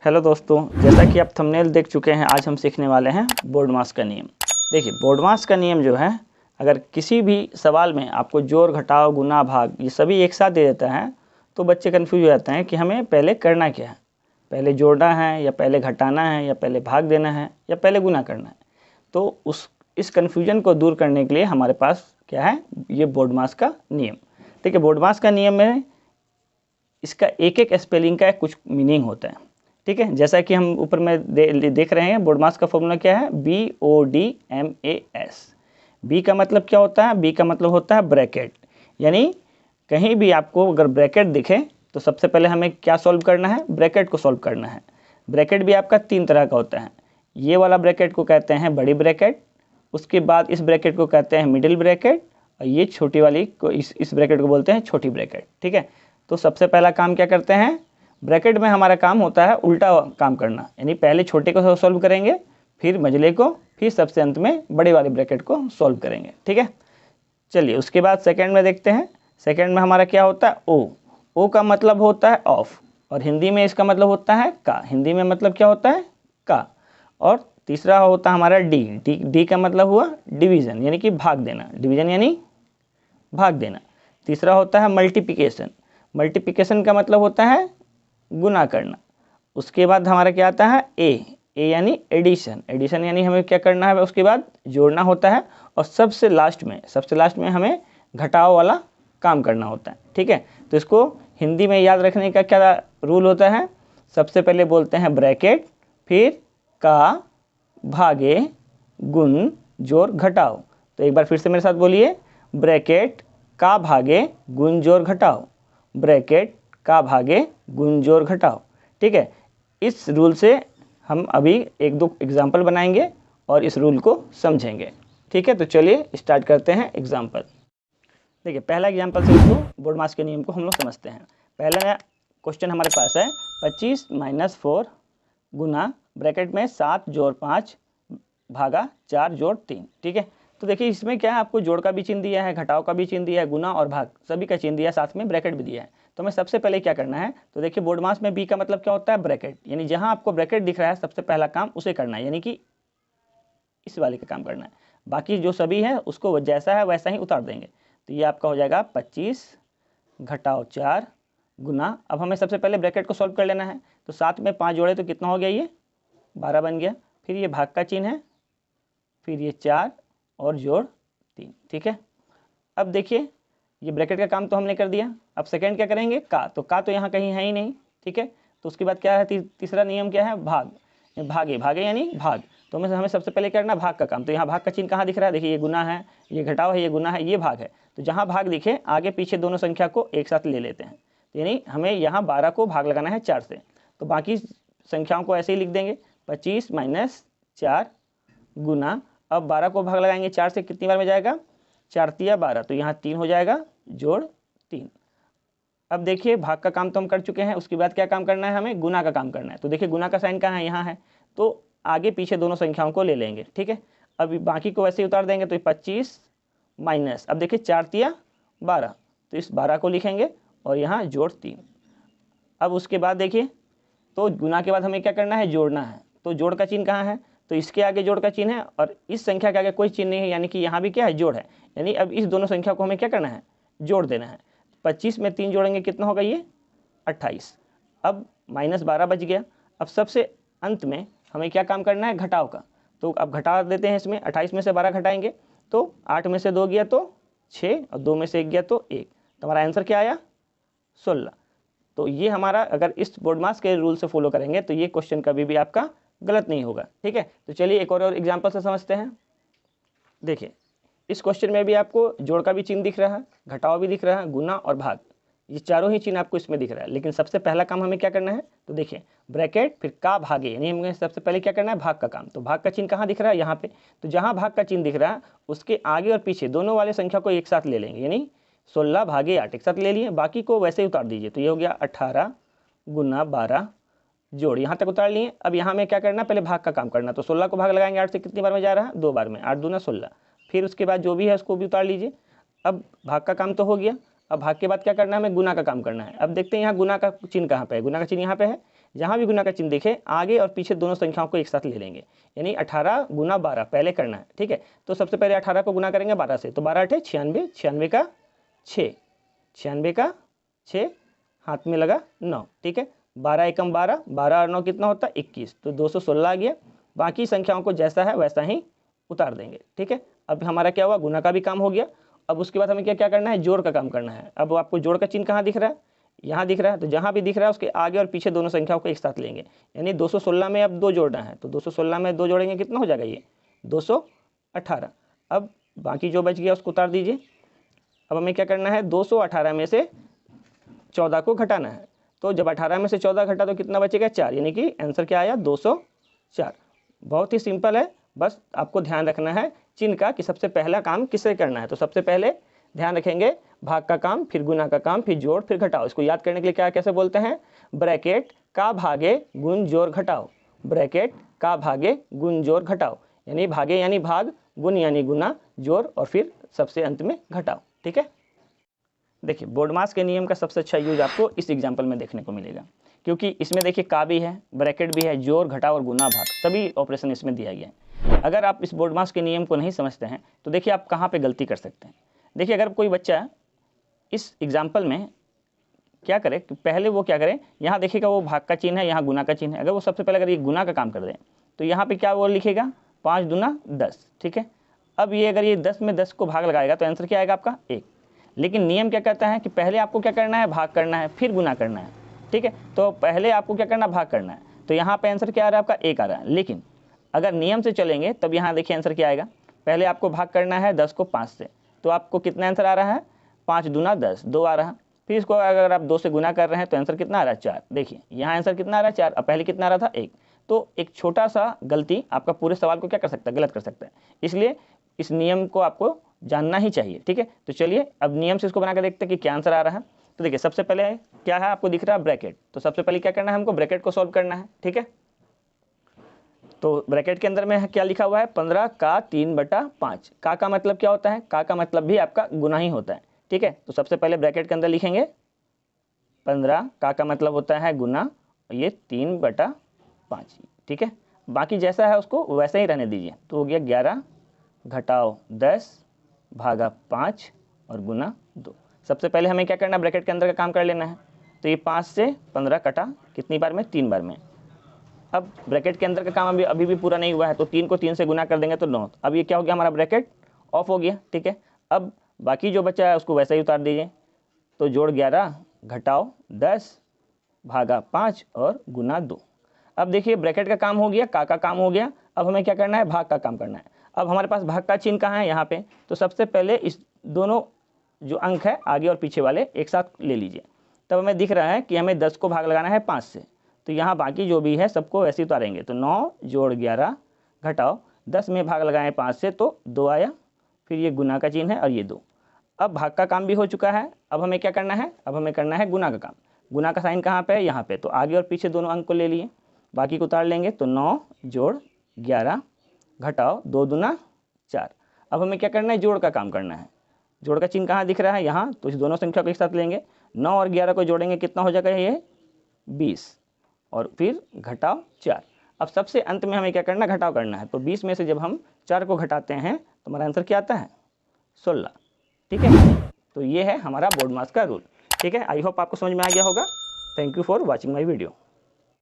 Hello दोस्तों, जैसा कि आप थंबनेल देख चुके हैं, आज हम सीखने वाले हैं बोर्डमास का नियम। देखिए, बोर्डमास का नियम जो है, अगर किसी भी सवाल में आपको जोड़, घटाव, गुना, भाग ये सभी एक साथ दे देता है तो बच्चे कन्फ्यूज हो जाते हैं कि हमें पहले करना क्या है, पहले जोड़ना है या पहले घटाना है या पहले भाग देना है या पहले गुना करना है। तो इस कन्फ्यूजन को दूर करने के लिए हमारे पास क्या है, ये बोर्डमास का नियम। ठीक है, बोर्डमास का नियम में इसका एक एक स्पेलिंग का कुछ मीनिंग होता है। ठीक है, जैसा कि हम ऊपर में देख रहे हैं, बोर्डमास का फॉर्मूला क्या है, BODMAS। बी का मतलब क्या होता है, बी का मतलब होता है ब्रैकेट। यानी कहीं भी आपको अगर ब्रैकेट दिखे तो सबसे पहले हमें क्या सॉल्व करना है, ब्रैकेट को सॉल्व करना है। ब्रैकेट भी आपका 3 तरह का होता है। ये वाला ब्रैकेट को कहते हैं बड़ी ब्रैकेट, उसके बाद इस ब्रैकेट को कहते हैं मिडिल ब्रैकेट, और ये छोटी वाली को इस ब्रैकेट को बोलते हैं छोटी ब्रैकेट। ठीक है, तो सबसे पहला काम क्या करते हैं, ब्रैकेट में हमारा काम होता है उल्टा काम करना, यानी पहले छोटे को सॉल्व करेंगे, फिर मझले को, फिर सबसे अंत में बड़े वाले ब्रैकेट को सॉल्व करेंगे। ठीक है, चलिए उसके बाद सेकंड में देखते हैं। सेकंड में हमारा क्या होता है, ओ का मतलब होता है ऑफ, और हिंदी में इसका मतलब होता है का। हिंदी में मतलब क्या होता है, का। और तीसरा होता है हमारा डी का मतलब हुआ डिवीज़न, यानी कि भाग देना, डिवीज़न यानी भाग देना। तीसरा होता है मल्टीप्लिकेशन, मल्टीप्लिकेशन का मतलब होता है गुना करना। उसके बाद हमारा क्या आता है, ए यानी एडिशन, एडिशन यानी हमें क्या करना है, उसके बाद जोड़ना होता है। और सबसे लास्ट में हमें घटाव वाला काम करना होता है। ठीक है, तो इसको हिंदी में याद रखने का क्या रूल होता है, सबसे पहले बोलते हैं ब्रैकेट, फिर का भागे गुण जोड़ घटाओ। तो एक बार फिर से मेरे साथ बोलिए, ब्रैकेट का भागे गुण जोड़ घटाओ, ब्रैकेट का भागे गुण जोड़ घटाओ। ठीक है, इस रूल से हम अभी एक दो एग्जाम्पल बनाएंगे और इस रूल को समझेंगे। ठीक है, तो चलिए स्टार्ट करते हैं एग्जाम्पल। देखिए, पहला एग्जाम्पल से इसको बोर्डमास के नियम को हम लोग समझते हैं। पहला क्वेश्चन हमारे पास है 25 - 4 गुना ब्रैकेट में 7 जोड़ 5 भागा 4 जोड़ 3। ठीक है, तो देखिए इसमें क्या है, आपको जोड़ का भी चिन्ह दिया है, घटाव का भी चिन्ह दिया है, गुना और भाग सभी का चिन्ह दिया है, साथ में ब्रैकेट भी दिया है। तो हमें सबसे पहले क्या करना है, तो देखिए बोर्डमास में बी का मतलब क्या होता है, ब्रैकेट, यानी जहां आपको ब्रैकेट दिख रहा है सबसे पहला काम उसे करना है, यानी कि इस वाले का काम करना है। बाकी जो सभी है उसको जैसा है वैसा ही उतार देंगे। तो ये आपका हो जाएगा 25 घटाव 4 गुना, अब हमें सबसे पहले ब्रैकेट को सॉल्व कर लेना है। तो 7 में 5 जोड़े तो कितना हो गया, ये 12 बन गया। फिर ये भाग का चिन्ह है, फिर ये 4 और जोड़ 3। ठीक है, अब देखिए ये ब्रैकेट का काम तो हमने कर दिया। अब सेकंड क्या करेंगे, का। तो का तो यहाँ कहीं है ही नहीं। ठीक है, तो उसके बाद क्या है, तीसरा नियम क्या है, भाग, भागे यानी भाग। तो हमें सबसे पहले करना भाग का काम। तो यहाँ भाग का चिन्ह कहाँ दिख रहा है, देखिए ये गुना है, ये घटाव है, ये गुना है, ये भाग है। तो जहाँ भाग दिखे आगे पीछे दोनों संख्या को एक साथ ले लेते हैं, यानी हमें यहाँ 12 को भाग लगाना है 4 से। तो बाकी संख्याओं को ऐसे ही लिख देंगे, 25 - 4 गुना, अब 12 को भाग लगाएंगे 4 से, कितनी बार में जाएगा, 4 तिया 12, तो यहाँ 3 हो जाएगा जोड़ 3। अब देखिए भाग का काम तो हम कर चुके हैं, उसके बाद क्या काम करना है, हमें गुना का काम करना है। तो देखिए गुना का साइन कहाँ है, यहाँ है, तो आगे पीछे दोनों संख्याओं को ले लेंगे। ठीक है, अब बाकी को वैसे ही उतार देंगे। तो 25 माइनस, अब देखिए 4 तिया 12, तो इस 12 को लिखेंगे और यहाँ जोड़ 3। अब उसके बाद देखिए, तो गुना के बाद हमें क्या करना है, जोड़ना है। तो जोड़ का चिन्ह कहाँ है, तो इसके आगे जोड़ का चिन्ह है और इस संख्या के आगे कोई चिन्ह नहीं है, यानी कि यहाँ भी क्या है, जोड़ है। यानी अब इस दोनों संख्या को हमें क्या करना है, जोड़ देना है। 25 में 3 जोड़ेंगे कितना होगा, ये 28। अब -12 बच गया। अब सबसे अंत में हमें क्या काम करना है, घटाव का। तो अब घटा देते हैं इसमें, 28 में से 12 घटाएंगे तो 8 में से 2 गया तो 6 और 2 में से 1 गया तो 1। तो हमारा आंसर क्या आया, 16। तो ये हमारा, अगर इस बोर्डमास के रूल से फॉलो करेंगे तो ये क्वेश्चन कभी भी आपका गलत नहीं होगा। ठीक है, तो चलिए एक और एग्जांपल से समझते हैं। देखिए इस क्वेश्चन में भी आपको जोड़ का भी चिन्ह दिख रहा है, घटाव भी दिख रहा है, गुना और भाग, ये चारों ही चिन्ह आपको इसमें दिख रहा है। लेकिन सबसे पहला काम हमें क्या करना है, तो देखिए ब्रैकेट फिर का भागे, यानी हमें सबसे पहले क्या करना है, भाग का काम। तो भाग का चिन्ह कहाँ दिख रहा है, यहाँ पे। तो जहाँ भाग का चिन्ह दिख रहा है उसके आगे और पीछे दोनों वाले संख्या को एक साथ ले लेंगे, यानी 16 भागे 8 एक साथ ले लिए, बाकी को वैसे ही उतार दीजिए। तो ये हो गया 18 गुना 12 जोड़, यहाँ तक उतार लिए। अब यहाँ में क्या करना, पहले भाग का काम करना। तो 16 को भाग लगाएंगे 8 से, कितनी बार में जा रहा है, 2 बार में, 8 दूना 16। फिर उसके बाद जो भी है उसको भी उतार लीजिए। अब भाग का काम तो हो गया। अब भाग के बाद क्या करना है, हमें गुना का काम करना है। अब देखते हैं यहाँ गुना का चिन्ह कहाँ पे है, गुना का चिन्ह यहाँ पे है। जहाँ भी गुना का चिन्ह दिखे आगे और पीछे दोनों संख्याओं को एक साथ ले लेंगे, यानी 18 गुना 12 पहले करना है, ठीक है। तो सबसे पहले 18 को गुना करेंगे 12 से, तो 12 8 96, 96 का 6, 96 का 6, हाथ में लगा 9, ठीक है। 12 एकम 12, 12 और 9 कितना होता है 21, तो 216 आ गया। बाकी संख्याओं को जैसा है वैसा ही उतार देंगे, ठीक है। अब हमारा क्या हुआ, गुना का भी काम हो गया। अब उसके बाद हमें क्या क्या करना है, जोड़ का काम करना है। अब आपको जोड़ का चिन्ह कहाँ दिख रहा है, यहाँ दिख रहा है, तो जहाँ भी दिख रहा है उसके आगे और पीछे दोनों संख्याओं को एक साथ लेंगे, यानी 216 में अब 2 जोड़ना है, तो 216 में 2 जोड़ेंगे कितना हो जाएगा, ये 218। अब बाकी जो बच गया उसको उतार दीजिए। अब हमें क्या करना है, 218 में से 14 को घटाना है, तो जब 18 में से 14 घटा तो कितना बचेगा 4, यानी कि आंसर क्या आया 204। बहुत ही सिंपल है, बस आपको ध्यान रखना है चिन्ह का कि सबसे पहला काम किससे करना है। तो सबसे पहले ध्यान रखेंगे भाग का काम, फिर गुना का काम, फिर जोड़, फिर घटाओ। इसको याद करने के लिए क्या कैसे बोलते हैं, ब्रैकेट का भागे गुण जोड़ घटाओ, ब्रैकेट का भागे गुण जोड़ घटाओ, यानी भागे यानी भाग, गुण यानी गुना, जोड़ और फिर सबसे अंत में घटाओ, ठीक है। देखिए बोर्डमास के नियम का सबसे अच्छा यूज आपको इस एग्जाम्पल में देखने को मिलेगा, क्योंकि इसमें देखिए का भी है, ब्रैकेट भी है, जोड़ घटाव और गुना भाग सभी ऑपरेशन इसमें दिया गया है। अगर आप इस बोर्डमास के नियम को नहीं समझते हैं तो देखिए आप कहाँ पे गलती कर सकते हैं। देखिए अगर कोई बच्चा इस एग्जाम्पल में क्या करे कि पहले वो क्या करे, यहाँ देखिएगा वो भाग का चिन्ह है, यहाँ गुना का चिन्ह है। अगर वो सबसे पहले अगर ये गुना का काम कर दे तो यहाँ पे क्या वो लिखेगा 5 दूना 10, ठीक है। अब ये अगर ये 10 में 10 को भाग लगाएगा तो आंसर क्या आएगा आपका 1। लेकिन नियम क्या कहता है कि पहले आपको क्या करना है, भाग करना है, फिर गुना करना है, ठीक है। तो पहले आपको क्या करना है, भाग करना है, तो यहाँ पे आंसर क्या आ रहा है आपका 1 आ रहा है। लेकिन अगर नियम से चलेंगे तब यहाँ देखिए आंसर क्या आएगा, पहले आपको भाग करना है 10 को 5 से, तो आपको कितना आंसर आ रहा है 5 दूना 10, 2 आ रहा है। फिर इसको अगर आप 2 से गुना कर रहे हैं तो आंसर कितना आ रहा है 4। देखिए यहाँ आंसर कितना आ रहा है 4, अब पहले कितना आ रहा था 1। तो एक छोटा सा गलती आपका पूरे सवाल को क्या कर सकता है, गलत कर सकता है। इसलिए इस नियम को आपको जानना ही चाहिए, ठीक है। तो चलिए अब नियम से इसको बना कर देखते हैं कि क्या आंसर आ रहा है। तो देखिए सबसे पहले क्या है, आपको दिख रहा है ब्रैकेट, तो सबसे पहले क्या करना है, हमको ब्रैकेट को सॉल्व करना है, ठीक है। तो ब्रैकेट के अंदर में क्या लिखा हुआ है, 15 का 3/5। का मतलब क्या होता है, का मतलब भी आपका गुना ही होता है, ठीक है। तो सबसे पहले ब्रैकेट के अंदर लिखेंगे 15, का मतलब होता है गुना, ये 3/5, ठीक है। बाकी जैसा है उसको वैसे ही रहने दीजिए। तो हो गया 11 घटाओ 10 भागा 5 और गुना 2। सबसे पहले हमें क्या करना है, ब्रैकेट के अंदर का काम कर लेना है। तो ये 5 से 15 कटा कितनी बार में, 3 बार में। अब ब्रैकेट के अंदर का काम अभी भी पूरा नहीं हुआ है, तो 3 को 3 से गुना कर देंगे तो 9। अब ये क्या हो गया, हमारा ब्रैकेट ऑफ हो गया, ठीक है। अब बाकी जो बचा है उसको वैसे ही उतार दीजिए। तो जोड़ 11 घटाओ 10 भागा 5 और गुना 2। अब देखिए ब्रैकेट का काम हो गया, का काम हो गया। अब हमें क्या करना है, भाग का काम करना है। अब हमारे पास भाग का चिन्ह कहाँ है, यहाँ पे। तो सबसे पहले इस दोनों जो अंक है आगे और पीछे वाले एक साथ ले लीजिए। तब हमें दिख रहा है कि हमें 10 को भाग लगाना है 5 से, तो यहाँ बाकी जो भी है सबको ऐसे उतारेंगे। तो 9 जोड़ 11 घटाओ 10 में भाग लगाएं 5 से, तो 2 आया, फिर ये गुना का चिन्ह है और ये 2। अब भाग का काम भी हो चुका है। अब हमें क्या करना है, अब हमें करना है गुना का काम। गुना का साइन कहाँ पे है, यहाँ पे। तो आगे और पीछे दोनों अंक को ले लिए, बाकी को उतार लेंगे। तो 9 जोड़ 11 घटाओ 2 दूना 4। अब हमें क्या करना है, जोड़ का काम करना है। जोड़ का चिन्ह कहाँ दिख रहा है, यहाँ। तो इस दोनों संख्या को एक साथ लेंगे, 9 और 11 को जोड़ेंगे, कितना हो जाएगा ये 20, और फिर घटाओ 4। अब सबसे अंत में हमें क्या करना है, घटाव करना है। तो 20 में से जब हम 4 को घटाते हैं तो हमारा आंसर क्या आता है 16, ठीक है। तो ये है हमारा बोर्ड मास का रूल, ठीक है। आई होप आपको समझ में आ गया होगा। Thank you for watching my video.